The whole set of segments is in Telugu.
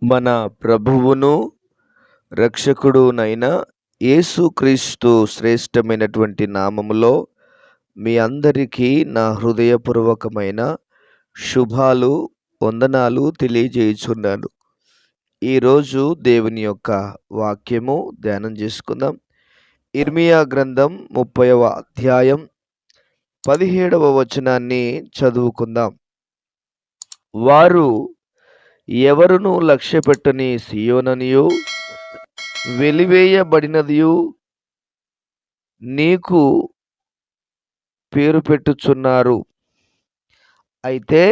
మన ప్రభువును రక్షకుడునైన యేసుక్రీస్తు శ్రేష్టమైనటువంటి నామములో మీ అందరికీ నా హృదయపూర్వకమైన శుభాలు, వందనాలు తెలియజేయుచున్నాను. ఈరోజు దేవుని యొక్క వాక్యము ధ్యానం చేసుకుందాం. ఇర్మియా గ్రంథం 30వ అధ్యాయం 17వ వచనాన్ని చదువుకుందాం. వారు ఎవరును లక్ష్యపెట్టని సియోననియు వెలివేయబడినదియు నీకు పేరు పెట్టుచున్నారు. అయితే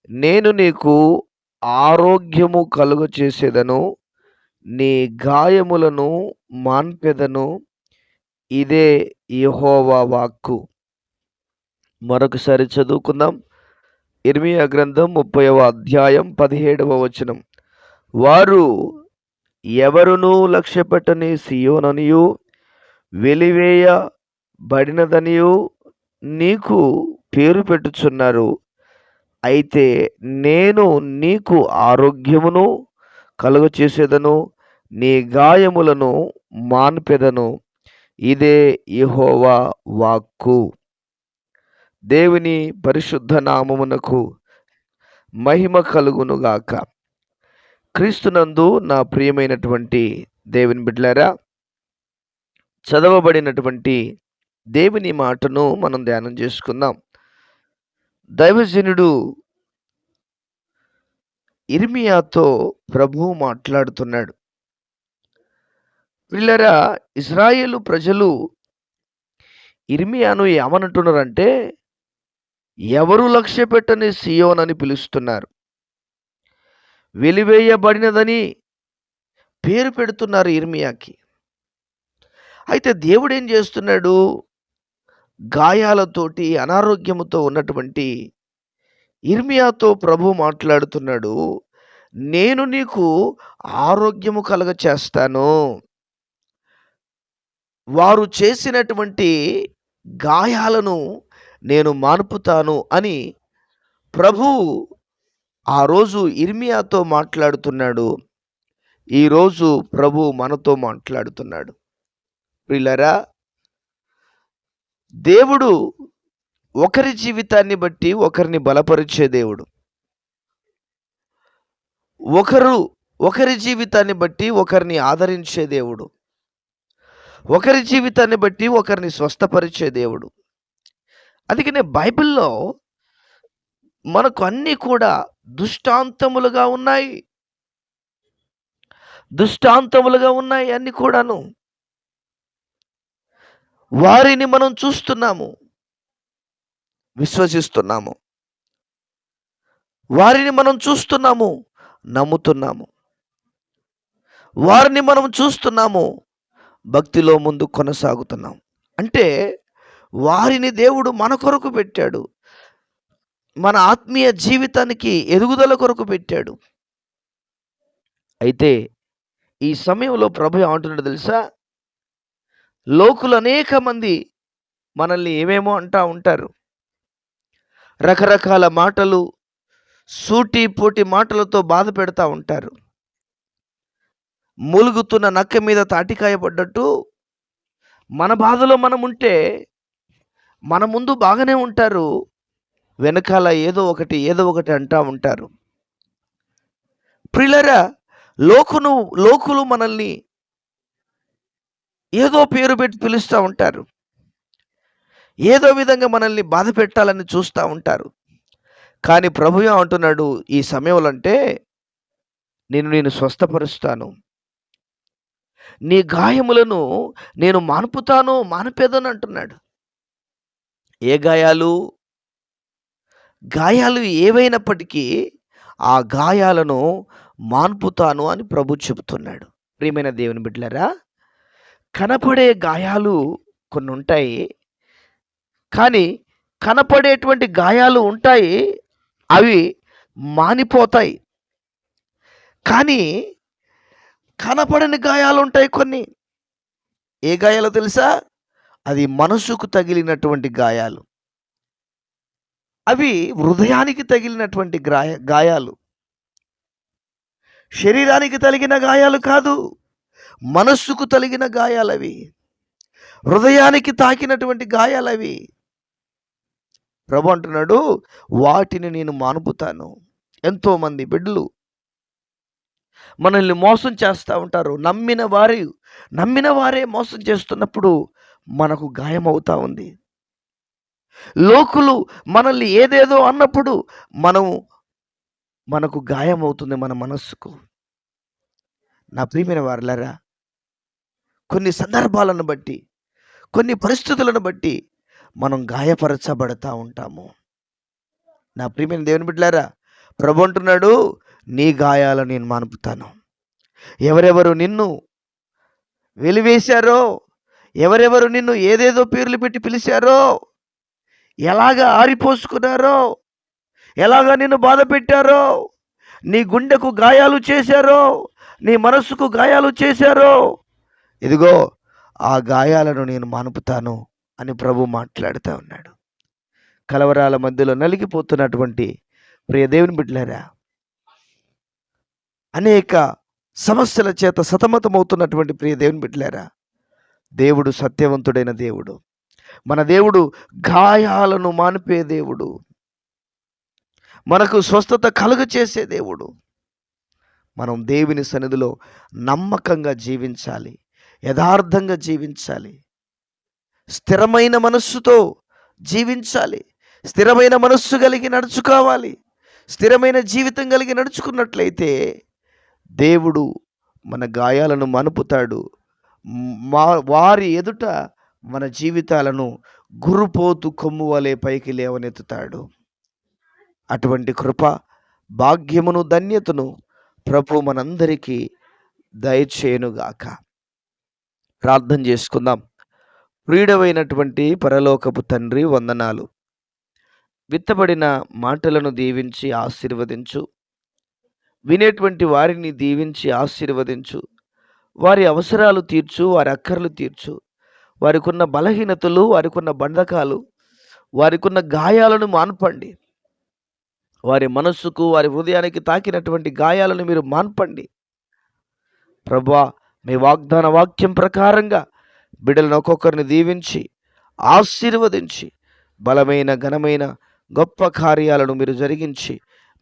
నేను నీకు ఆరోగ్యము కలుగచేసేదను, నీ గాయములను మాన్పెదను. ఇదే యెహోవా వాక్కు. మరొకసారి చదువుకుందాం. ఇర్మియా గ్రంథం 30వ అధ్యాయం 17వ వచనం. వారు ఎవరునూ లక్ష్యపెట్టని సియోననియు వెలివేయబడినదనియు నీకు పేరు పెట్టుచున్నారు. అయితే నేను నీకు ఆరోగ్యమును కలుగచేసేదను, నీ గాయములను మాన్పెదను. ఇదే యెహోవా వాక్కు. దేవుని పరిశుద్ధ నామమునకు మహిమ కలుగునుగాక. క్రీస్తునందు నా ప్రియమైనటువంటి దేవుని బిడ్డలారా, చదవబడినటువంటి దేవుని మాటను మనం ధ్యానం చేసుకుందాం. దైవజనుడు ఇర్మియాతో ప్రభువు మాట్లాడుతున్నాడు. పిల్లరా, ఇశ్రాయేలు ప్రజలు ఇర్మియాను ఏమనంటున్నారంటే, ఎవరు లక్ష్య పెట్టని సియోన్ అని పిలుస్తున్నారు, వెలివేయబడినదని పేరు పెడుతున్నారు ఇర్మియాకి. అయితే దేవుడు ఏం చేస్తున్నాడు? గాయాలతోటి అనారోగ్యముతో ఉన్నటువంటి ఇర్మియాతో ప్రభు మాట్లాడుతున్నాడు. నేను నీకు ఆరోగ్యము కలుగ చేస్తాను, వారు చేసినటువంటి గాయాలను నేను మాన్పుతాను అని ప్రభువు ఆ రోజు ఇర్మియాతో మాట్లాడుతున్నాడు. ఈరోజు ప్రభు మనతో మాట్లాడుతున్నాడు. ప్రియులారా, దేవుడు ఒకరి జీవితాన్ని బట్టి ఒకరిని బలపరిచే దేవుడు. ఒకరి జీవితాన్ని బట్టి ఒకరిని ఆదరించే దేవుడు. ఒకరి జీవితాన్ని బట్టి ఒకరిని స్వస్థపరిచే దేవుడు. అందుకనే బైబిల్లో మనకు అన్నీ కూడా దృష్టాంతములుగా ఉన్నాయి అన్ని కూడాను. వారిని మనం చూస్తున్నాము, విశ్వసిస్తున్నాము. వారిని మనం చూస్తున్నాము, నమ్ముతున్నాము. వారిని మనం చూస్తున్నాము, భక్తిలో ముందు కొనసాగుతున్నాం. అంటే వారిని దేవుడు మన కొరకు పెట్టాడు, మన ఆత్మీయ జీవితానికి ఎదుగుదల కొరకు పెట్టాడు. అయితే ఈ సమయంలో ప్రభు ఏమంటున్నాడు తెలుసా? లోకులు అనేక మంది మనల్ని ఏమేమో అంటా ఉంటారు. రకరకాల మాటలు, సూటి పోటి మాటలతో బాధ పెడతా ఉంటారు. మూలుగుతున్న నక్క మీద తాటికాయ పడ్డట్టు మన బాధలో మనం ఉంటే మన ముందు బాగానే ఉంటారు, వెనకాల ఏదో ఒకటి అంటా ఉంటారు. ప్రియులారా, లోకులు మనల్ని ఏదో పేరు పెట్టి పిలుస్తూ ఉంటారు, ఏదో విధంగా మనల్ని బాధ పెట్టాలని చూస్తూ ఉంటారు. కానీ ప్రభువు అంటున్నాడు, ఈ సమయంలో అంటే నేను స్వస్థపరుస్తాను, నీ గాయములను నేను మాన్పేదను అంటున్నాడు. ఏ గాయాలు ఏవైనప్పటికీ ఆ గాయాలను మాన్పుతాను అని ప్రభు చెబుతున్నాడు. ప్రియమైన దేవుని బిడ్డలారా, కనపడే గాయాలు కొన్ని ఉంటాయి, కానీ కనపడేటువంటి గాయాలు ఉంటాయి, అవి మానిపోతాయి. కానీ కనపడని గాయాలు ఉంటాయి కొన్ని. ఏ గాయాలు తెలుసా? అది మనసుకు తగిలినటువంటి గాయాలు, అవి హృదయానికి తగిలినటువంటి గాయాలు, శరీరానికి తగిలిన గాయాలు కాదు, మనస్సుకు తగిలిన గాయాలవి, హృదయానికి తాకినటువంటి గాయాలవి. ప్రభు అంటున్నాడు, వాటిని నేను మానుపుతాను. ఎంతోమంది బిడ్డలు మనల్ని మోసం చేస్తూ ఉంటారు. నమ్మిన వారే మోసం చేస్తున్నప్పుడు మనకు గాయమవుతా ఉంది. లోకులు మనల్ని ఏదేదో అన్నప్పుడు మనకు గాయమవుతుంది మన మనస్సుకు. నా ప్రియమైన వారలారా, కొన్ని సందర్భాలను బట్టి, కొన్ని పరిస్థితులను బట్టి మనం గాయపరచబడతా ఉంటాము. నా ప్రియమైన దేవుని బిడ్డలారా, ప్రభు అంటున్నాడు, నీ గాయాలను నేను మానుపుతాను. ఎవరెవరు నిన్ను వెలివేశారో, ఎవరెవరు నిన్ను ఏదేదో పేర్లు పెట్టి పిలిచారో, ఎలాగా ఆరిపోసుకున్నారో, ఎలాగా నిన్ను బాధ పెట్టారో, నీ గుండెకు గాయాలు చేశారో, నీ మనస్సుకు గాయాలు చేశారో, ఇదిగో ఆ గాయాలను నేను మానుపుతాను అని ప్రభు మాట్లాడుతూ ఉన్నాడు. కలవరాల మధ్యలో నలిగిపోతున్నటువంటి ప్రియ దేవుని బిడ్డలారా, అనేక సమస్యల చేత సతమతమవుతున్నటువంటి ప్రియ దేవుని బిడ్డలారా, దేవుడు సత్యవంతుడైన దేవుడు. మన దేవుడు గాయాలను మానిపే దేవుడు, మనకు స్వస్థత కలుగచేసే దేవుడు. మనం దేవుని సన్నిధిలో నమ్మకంగా జీవించాలి, యథార్థంగా జీవించాలి, స్థిరమైన మనస్సుతో జీవించాలి, స్థిరమైన మనస్సు కలిగి నడుచుకోవాలి. స్థిరమైన జీవితం కలిగి నడుచుకున్నట్లయితే దేవుడు మన గాయాలను మనుపుతాడు. వారి ఎదుట మన జీవితాలను గురుపోతు కొమ్ము వలె పైకి లేవనెత్తుతాడు. అటువంటి కృప, భాగ్యమును, ధన్యతను ప్రభు మనందరికీ దయచేయునుగాక. ప్రార్థన చేసుకుందాం. ప్రియుడవైనటువంటి పరలోకపు తండ్రి, వందనాలు. విత్తబడిన మాటలను దీవించి ఆశీర్వదించు. వినేటువంటి వారిని దీవించి ఆశీర్వదించు. వారి అవసరాలు తీర్చు, వారి అక్కర్లు తీర్చు. వారికున్న బలహీనతలు, వారికున్న బంధకాలు, వారికున్న గాయాలను మాన్పండి. వారి మనస్సుకు, వారి హృదయానికి తాకినటువంటి గాయాలను మీరు మాన్పండి. ప్రభువా, మీ వాగ్దాన వాక్యం ప్రకారంగా బిడ్డలను ఒక్కొక్కరిని దీవించి ఆశీర్వదించి బలమైన, ఘనమైన, గొప్ప కార్యాలను మీరు జరిగించి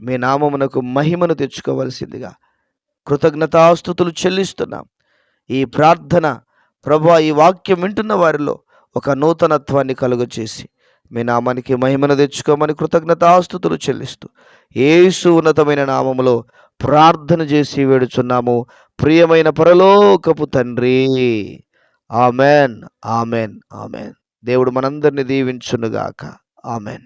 మీ నామమునకు మహిమను తెచ్చుకోవలసిందిగా కృతజ్ఞతాస్తుతులు చెల్లిస్తున్నాం. ఈ ప్రార్థన ప్రభువా, ఈ వాక్యం వింటున్న వారిలో ఒక నూతనత్వాన్ని కలుగచేసి మీ నామానికి మహిమను తెచ్చుకోమని కృతజ్ఞతాస్తుతులు చెల్లిస్తూ యేసు ఉన్నతమైన నామములో ప్రార్థన చేసి వేడుచున్నాము, ప్రియమైన పరలోకపు తండ్రి. Amen, amen, amen. దేవుడు మనందరిని దీవించునుగాక. ఆమెన్.